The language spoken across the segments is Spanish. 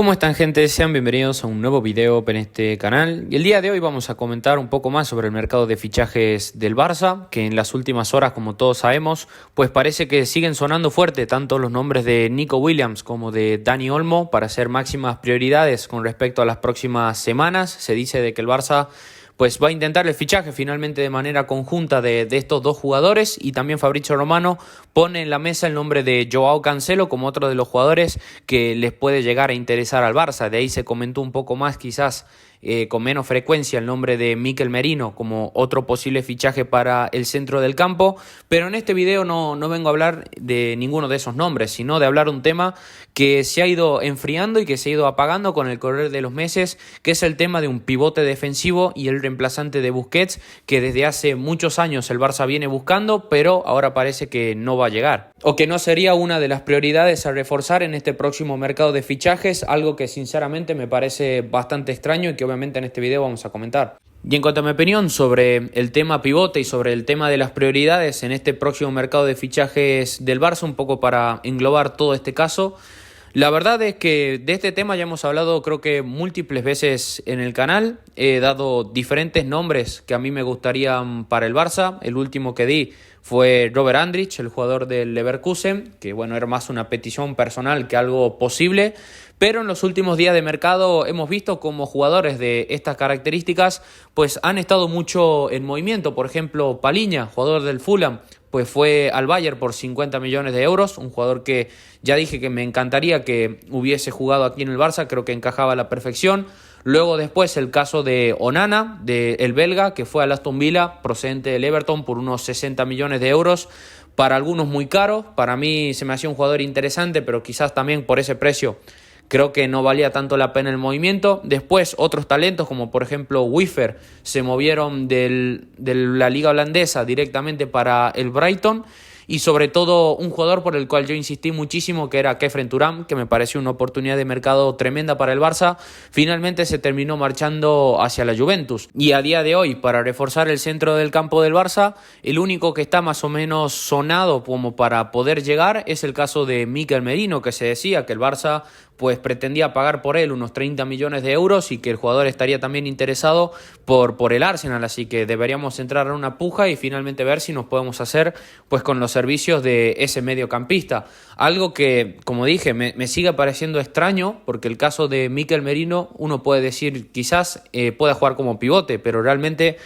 ¿Cómo están, gente? Sean bienvenidos a un nuevo video en este canal. Y el día de hoy vamos a comentar un poco más sobre el mercado de fichajes del Barça, que en las últimas horas, como todos sabemos, pues parece que siguen sonando fuerte tanto los nombres de Nico Williams como de Dani Olmo para ser máximas prioridades con respecto a las próximas semanas. Se dice de que el Barça pues va a intentar el fichaje finalmente de manera conjunta de estos dos jugadores, y también Fabrizio Romano pone en la mesa el nombre de Joao Cancelo como otro de los jugadores que les puede llegar a interesar al Barça. De ahí se comentó un poco más, quizás con menos frecuencia, el nombre de Mikel Merino como otro posible fichaje para el centro del campo, pero en este video no vengo a hablar de ninguno de esos nombres, sino de hablar de un tema que se ha ido enfriando y que se ha ido apagando con el correr de los meses, que es el tema de un pivote defensivo y el reemplazante de Busquets, que desde hace muchos años el Barça viene buscando, pero ahora parece que no va a llegar, o que no sería una de las prioridades a reforzar en este próximo mercado de fichajes, algo que sinceramente me parece bastante extraño y que obviamente en este video vamos a comentar. Y en cuanto a mi opinión sobre el tema pivote y sobre el tema de las prioridades en este próximo mercado de fichajes del Barça, un poco para englobar todo este caso, la verdad es que de este tema ya hemos hablado creo que múltiples veces en el canal. He dado diferentes nombres que a mí me gustarían para el Barça. El último que di fue Robert Andrich, el jugador del Leverkusen, que bueno, era más una petición personal que algo posible. Pero en los últimos días de mercado hemos visto como jugadores de estas características pues han estado mucho en movimiento. Por ejemplo, Palhinha, jugador del Fulham, pues fue al Bayern por 50 millones de euros, un jugador que ya dije que me encantaría que hubiese jugado aquí en el Barça, creo que encajaba a la perfección. Luego después el caso de Onana, el belga, que fue al Aston Villa, procedente del Everton, por unos 60 millones de euros. Para algunos muy caro, para mí se me hacía un jugador interesante, pero quizás también por ese precio creo que no valía tanto la pena el movimiento. Después otros talentos como por ejemplo Wiffer se movieron de la liga holandesa directamente para el Brighton. Y sobre todo un jugador por el cual yo insistí muchísimo, que era Khéphren Thuram, que me pareció una oportunidad de mercado tremenda para el Barça, finalmente se terminó marchando hacia la Juventus. Y a día de hoy, para reforzar el centro del campo del Barça, el único que está más o menos sonado como para poder llegar es el caso de Mikel Merino, que se decía que el Barça pues pretendía pagar por él unos 30 millones de euros y que el jugador estaría también interesado por el Arsenal, así que deberíamos entrar en una puja y finalmente ver si nos podemos hacer pues con los servicios de ese mediocampista. Algo que, como dije, me sigue pareciendo extraño, porque el caso de Mikel Merino, uno puede decir quizás pueda jugar como pivote, pero realmente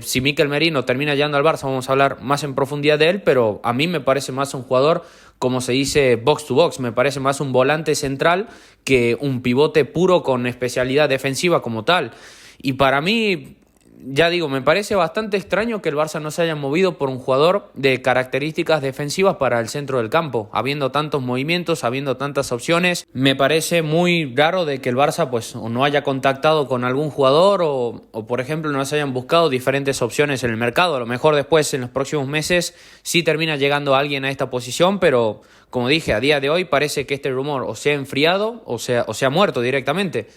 si Mikel Merino termina llegando al Barça vamos a hablar más en profundidad de él, pero a mí me parece más un jugador, como se dice, box to box. Me parece más un volante central que un pivote puro con especialidad defensiva como tal. Y para mí, ya digo, me parece bastante extraño que el Barça no se haya movido por un jugador de características defensivas para el centro del campo. Habiendo tantos movimientos, habiendo tantas opciones, me parece muy raro de que el Barça pues o no haya contactado con algún jugador o por ejemplo no se hayan buscado diferentes opciones en el mercado. A lo mejor después en los próximos meses sí termina llegando alguien a esta posición, pero como dije, a día de hoy parece que este rumor o se ha enfriado o se ha muerto directamente.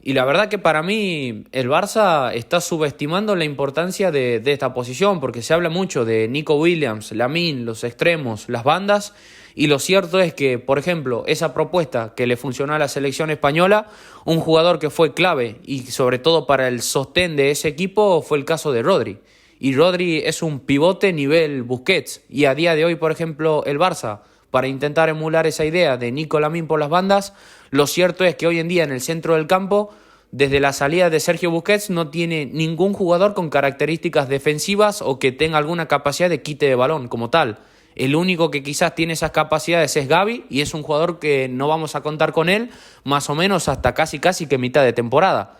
Y la verdad que para mí el Barça está subestimando la importancia de esta posición, porque se habla mucho de Nico Williams, Lamine, los extremos, las bandas, y lo cierto es que, por ejemplo, esa propuesta que le funcionó a la selección española, un jugador que fue clave y sobre todo para el sostén de ese equipo fue el caso de Rodri. Y Rodri es un pivote nivel Busquets, y a día de hoy, por ejemplo, el Barça, para intentar emular esa idea de Nico Lamine por las bandas, lo cierto es que hoy en día en el centro del campo, desde la salida de Sergio Busquets, no tiene ningún jugador con características defensivas o que tenga alguna capacidad de quite de balón como tal. El único que quizás tiene esas capacidades es Gavi, y es un jugador que no vamos a contar con él más o menos hasta casi que mitad de temporada.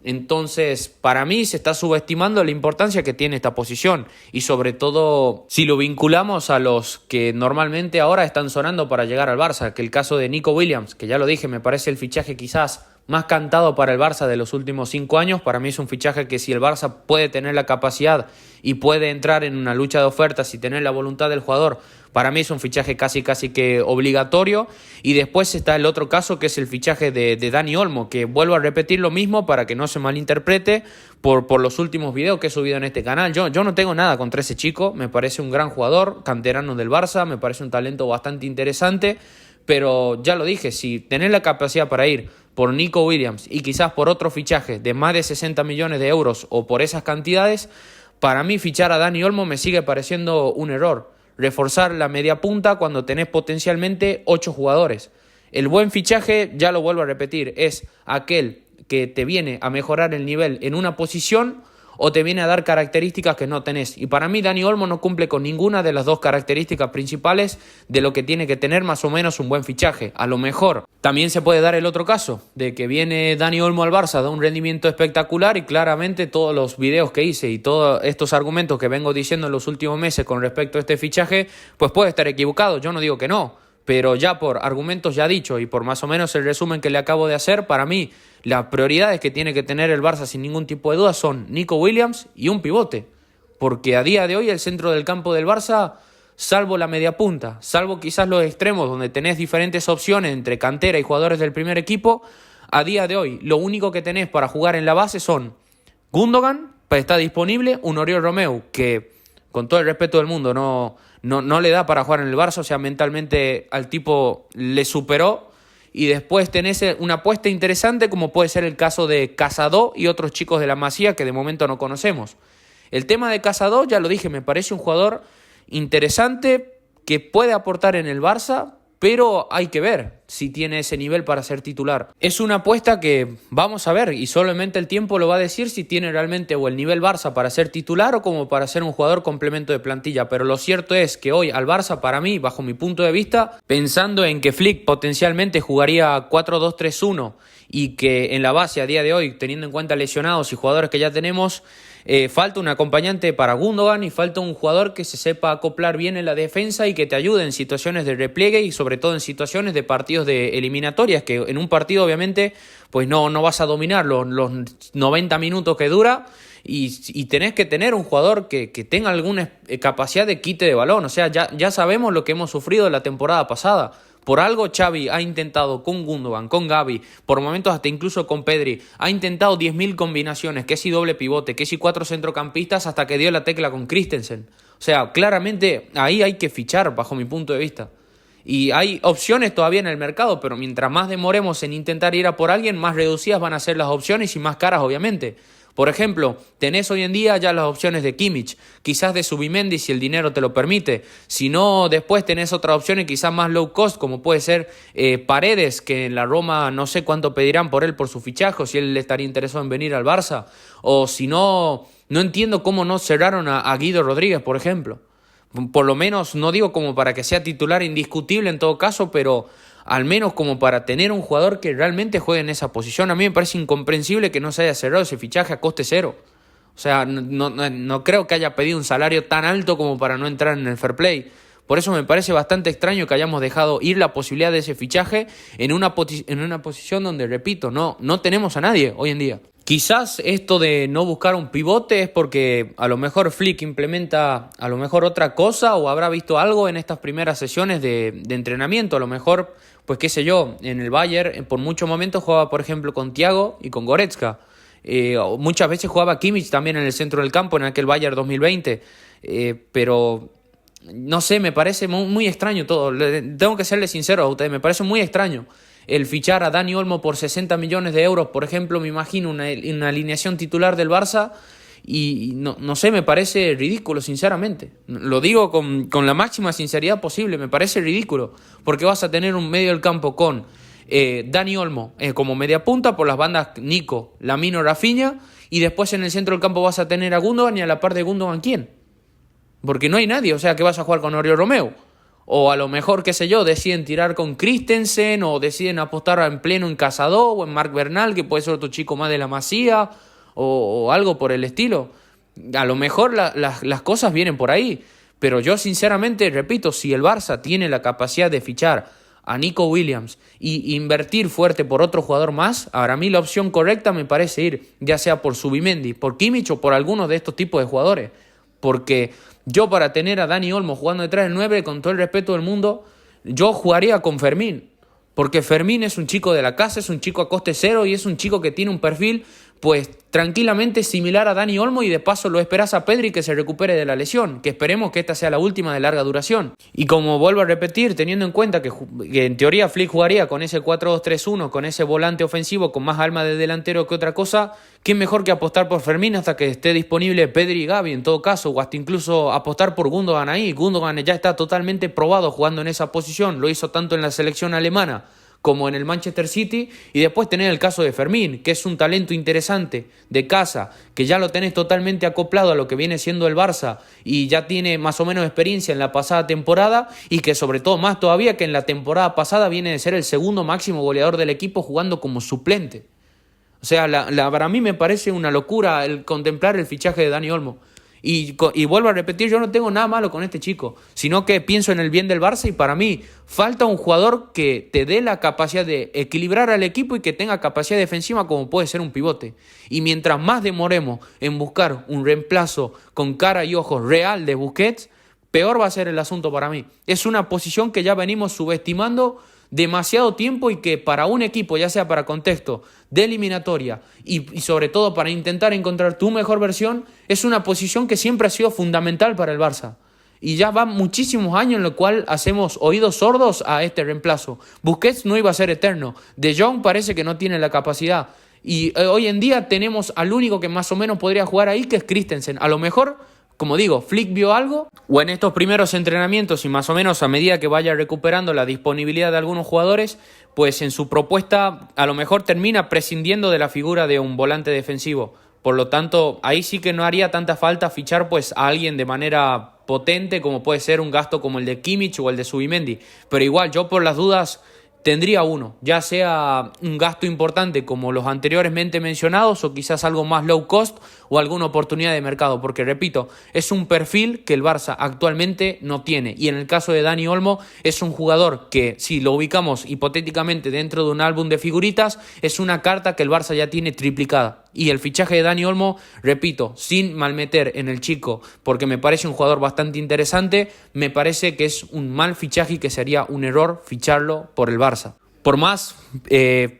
Entonces, para mí se está subestimando la importancia que tiene esta posición, y sobre todo si lo vinculamos a los que normalmente ahora están sonando para llegar al Barça, que el caso de Nico Williams, que ya lo dije, me parece el fichaje quizás más cantado para el Barça de los últimos 5 años. Para mí es un fichaje que si el Barça puede tener la capacidad y puede entrar en una lucha de ofertas y tener la voluntad del jugador, para mí es un fichaje casi que obligatorio. Y después está el otro caso, que es el fichaje de Dani Olmo, que vuelvo a repetir lo mismo para que no se malinterprete por los últimos videos que he subido en este canal. Yo no tengo nada contra ese chico, me parece un gran jugador, canterano del Barça, me parece un talento bastante interesante, Pero ya lo dije, si tenés la capacidad para ir por Nico Williams y quizás por otro fichaje de más de 60 millones de euros o por esas cantidades, para mí fichar a Dani Olmo me sigue pareciendo un error. Reforzar la media punta cuando tenés potencialmente 8 jugadores. El buen fichaje, ya lo vuelvo a repetir, es aquel que te viene a mejorar el nivel en una posición o te viene a dar características que no tenés. Y para mí Dani Olmo no cumple con ninguna de las dos características principales de lo que tiene que tener más o menos un buen fichaje. A lo mejor también se puede dar el otro caso, de que viene Dani Olmo al Barça, da un rendimiento espectacular y claramente todos los videos que hice y todos estos argumentos que vengo diciendo en los últimos meses con respecto a este fichaje, pues puede estar equivocado. Yo no digo que no, pero ya por argumentos ya dichos y por más o menos el resumen que le acabo de hacer, para mí las prioridades que tiene que tener el Barça sin ningún tipo de duda son Nico Williams y un pivote. Porque a día de hoy el centro del campo del Barça, salvo la media punta, salvo quizás los extremos donde tenés diferentes opciones entre cantera y jugadores del primer equipo, a día de hoy lo único que tenés para jugar en la base son Gundogan, pues está disponible, un Oriol Romeu que con todo el respeto del mundo no le da para jugar en el Barça, o sea, mentalmente al tipo le superó. Y después tenés una apuesta interesante como puede ser el caso de Casado y otros chicos de la Masía que de momento no conocemos. El tema de Casado, ya lo dije, me parece un jugador interesante que puede aportar en el Barça, pero hay que ver si tiene ese nivel para ser titular. Es una apuesta que vamos a ver y solamente el tiempo lo va a decir si tiene realmente o el nivel Barça para ser titular o como para ser un jugador complemento de plantilla. Pero lo cierto es que hoy al Barça, para mí, bajo mi punto de vista, pensando en que Flick potencialmente jugaría 4-2-3-1 y que en la base a día de hoy, teniendo en cuenta lesionados y jugadores que ya tenemos, falta un acompañante para Gundogan y falta un jugador que se sepa acoplar bien en la defensa y que te ayude en situaciones de repliegue y sobre todo en situaciones de partidos de eliminatorias, que en un partido obviamente pues no vas a dominar los 90 minutos que dura y tenés que tener un jugador que tenga alguna capacidad de quite de balón. O sea, ya sabemos lo que hemos sufrido la temporada pasada. Por algo Xavi ha intentado con Gundogan, con Gavi, por momentos hasta incluso con Pedri, ha intentado 10.000 combinaciones, que si doble pivote, que si 4 centrocampistas, hasta que dio la tecla con Christensen. O sea, claramente ahí hay que fichar bajo mi punto de vista. Y hay opciones todavía en el mercado, pero mientras más demoremos en intentar ir a por alguien, más reducidas van a ser las opciones y más caras obviamente. Por ejemplo, tenés hoy en día ya las opciones de Kimmich, quizás de Zubimendi si el dinero te lo permite. Si no, después tenés otras opciones quizás más low cost, como puede ser Paredes, que en la Roma no sé cuánto pedirán por él por su fichaje, o si él estaría interesado en venir al Barça. O si no, no entiendo cómo no cerraron a Guido Rodríguez, por ejemplo. Por lo menos, no digo como para que sea titular indiscutible en todo caso, pero al menos como para tener un jugador que realmente juegue en esa posición. A mí me parece incomprensible que no se haya cerrado ese fichaje a coste cero. O sea, no creo que haya pedido un salario tan alto como para no entrar en el fair play. Por eso me parece bastante extraño que hayamos dejado ir la posibilidad de ese fichaje en una posición donde, repito, no tenemos a nadie hoy en día. Quizás esto de no buscar un pivote es porque a lo mejor Flick implementa a lo mejor otra cosa o habrá visto algo en estas primeras sesiones de entrenamiento. A lo mejor, pues qué sé yo, en el Bayern por muchos momentos jugaba por ejemplo con Thiago y con Goretzka. Muchas veces jugaba Kimmich también en el centro del campo en aquel Bayern 2020. Pero no sé, me parece muy extraño todo. Tengo que serle sincero a ustedes, me parece muy extraño. El fichar a Dani Olmo por 60 millones de euros, por ejemplo, me imagino una alineación titular del Barça y no sé, me parece ridículo, sinceramente. Lo digo con la máxima sinceridad posible, me parece ridículo, porque vas a tener un medio del campo con Dani Olmo como media punta, por las bandas Nico, Lamine, Rafinha, y después en el centro del campo vas a tener a Gundogan y a la par de Gundogan, ¿quién? Porque no hay nadie, o sea, que vas a jugar con Oriol Romeu. O a lo mejor, qué sé yo, deciden tirar con Christensen o deciden apostar en pleno en Casado o en Marc Bernal, que puede ser otro chico más de la Masía o algo por el estilo. A lo mejor las cosas vienen por ahí, pero yo sinceramente, repito, si el Barça tiene la capacidad de fichar a Nico Williams y invertir fuerte por otro jugador más, ahora a mí la opción correcta me parece ir ya sea por Zubimendi, por Kimmich o por alguno de estos tipos de jugadores. Porque yo para tener a Dani Olmo jugando detrás del 9, con todo el respeto del mundo, yo jugaría con Fermín. Porque Fermín es un chico de la casa, es un chico a coste cero y es un chico que tiene un perfil pues tranquilamente similar a Dani Olmo, y de paso lo esperás a Pedri que se recupere de la lesión, que esperemos que esta sea la última de larga duración. Y como vuelvo a repetir, teniendo en cuenta que en teoría Flick jugaría con ese 4-2-3-1, con ese volante ofensivo con más alma de delantero que otra cosa, ¿qué mejor que apostar por Fermín hasta que esté disponible Pedri y Gavi en todo caso, o hasta incluso apostar por Gundogan ahí? Gundogan ya está totalmente probado jugando en esa posición, lo hizo tanto en la selección alemana como en el Manchester City, y después tener el caso de Fermín, que es un talento interesante de casa, que ya lo tenés totalmente acoplado a lo que viene siendo el Barça y ya tiene más o menos experiencia en la pasada temporada, y que sobre todo más todavía que en la temporada pasada viene de ser el segundo máximo goleador del equipo jugando como suplente. O sea, para mí me parece una locura el contemplar el fichaje de Dani Olmo. Y vuelvo a repetir, yo no tengo nada malo con este chico, sino que pienso en el bien del Barça, y para mí falta un jugador que te dé la capacidad de equilibrar al equipo y que tenga capacidad defensiva como puede ser un pivote. Y mientras más demoremos en buscar un reemplazo con cara y ojos real de Busquets, peor va a ser el asunto para mí. Es una posición que ya venimos subestimando demasiado tiempo, y que para un equipo, ya sea para contexto de eliminatoria y sobre todo para intentar encontrar tu mejor versión, es una posición que siempre ha sido fundamental para el Barça. Y ya van muchísimos años en los cuales hacemos oídos sordos a este reemplazo. Busquets no iba a ser eterno. De Jong parece que no tiene la capacidad. Y hoy en día tenemos al único que más o menos podría jugar ahí, que es Christensen. A lo mejor, como digo, Flick vio algo, o en estos primeros entrenamientos y más o menos a medida que vaya recuperando la disponibilidad de algunos jugadores, pues en su propuesta a lo mejor termina prescindiendo de la figura de un volante defensivo. Por lo tanto, ahí sí que no haría tanta falta fichar pues a alguien de manera potente como puede ser un gasto como el de Kimmich o el de Zubimendi. Pero igual, yo por las dudas tendría uno, ya sea un gasto importante como los anteriormente mencionados, o quizás algo más low cost o alguna oportunidad de mercado, porque repito, es un perfil que el Barça actualmente no tiene. Y en el caso de Dani Olmo, es un jugador que, si lo ubicamos hipotéticamente dentro de un álbum de figuritas, es una carta que el Barça ya tiene triplicada. Y el fichaje de Dani Olmo, repito, sin malmeter en el chico, porque me parece un jugador bastante interesante, me parece que es un mal fichaje y que sería un error ficharlo por el Barça. Por más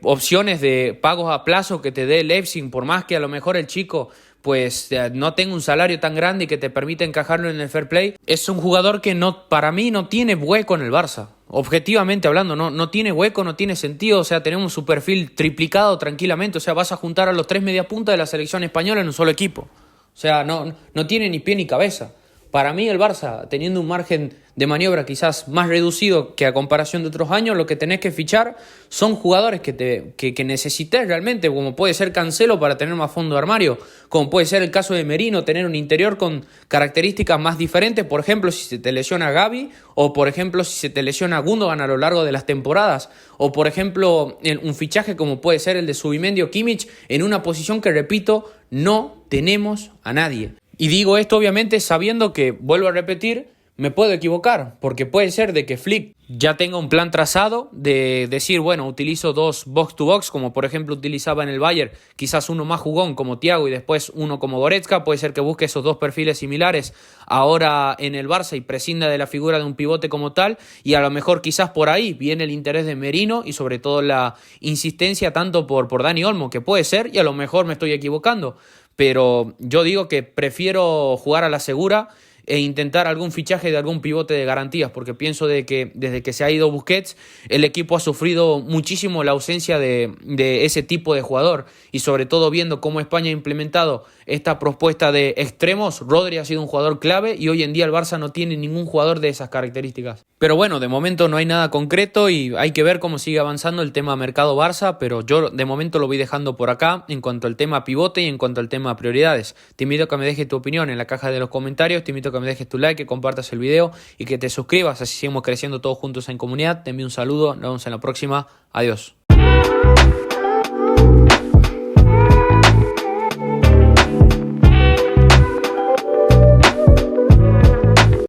opciones de pagos a plazo que te dé el Leipzig, por más que a lo mejor el chico pues no tenga un salario tan grande y que te permita encajarlo en el fair play, es un jugador que para mí no tiene hueco en el Barça. Objetivamente hablando, no tiene hueco, no tiene sentido. O sea, tenemos su perfil triplicado tranquilamente. O sea, vas a juntar a los 3 mediapuntas de la selección española en un solo equipo. O sea, no tiene ni pie ni cabeza. Para mí el Barça, teniendo un margen de maniobra quizás más reducido que a comparación de otros años, lo que tenés que fichar son jugadores que necesites realmente, como puede ser Cancelo para tener más fondo de armario, como puede ser el caso de Merino, tener un interior con características más diferentes, por ejemplo si se te lesiona Gavi, o por ejemplo si se te lesiona Gundogan a lo largo de las temporadas, o por ejemplo un fichaje como puede ser el de Zubimendi o Kimmich en una posición que, repito, no tenemos a nadie. Y digo esto obviamente sabiendo que, vuelvo a repetir, me puedo equivocar, porque puede ser de que Flick ya tenga un plan trazado de decir, bueno, utilizo 2 box to box, como por ejemplo utilizaba en el Bayern, quizás uno más jugón como Thiago y después uno como Goretzka. Puede ser que busque esos 2 perfiles similares ahora en el Barça y prescinda de la figura de un pivote como tal, y a lo mejor quizás por ahí viene el interés de Merino y sobre todo la insistencia tanto por Dani Olmo, que puede ser, y a lo mejor me estoy equivocando, pero yo digo que prefiero jugar a la segura e intentar algún fichaje de algún pivote de garantías, porque pienso de que desde que se ha ido Busquets, el equipo ha sufrido muchísimo la ausencia de ese tipo de jugador, y sobre todo viendo cómo España ha implementado esta propuesta de extremos, Rodri ha sido un jugador clave y hoy en día el Barça no tiene ningún jugador de esas características. Pero bueno, de momento no hay nada concreto y hay que ver cómo sigue avanzando el tema mercado Barça, pero yo de momento lo voy dejando por acá en cuanto al tema pivote y en cuanto al tema prioridades. Te invito a que me dejes tu opinión en la caja de los comentarios, te invito a que me dejes tu like, que compartas el video y que te suscribas, así seguimos creciendo todos juntos en comunidad. Te envío un saludo, nos vemos en la próxima, adiós.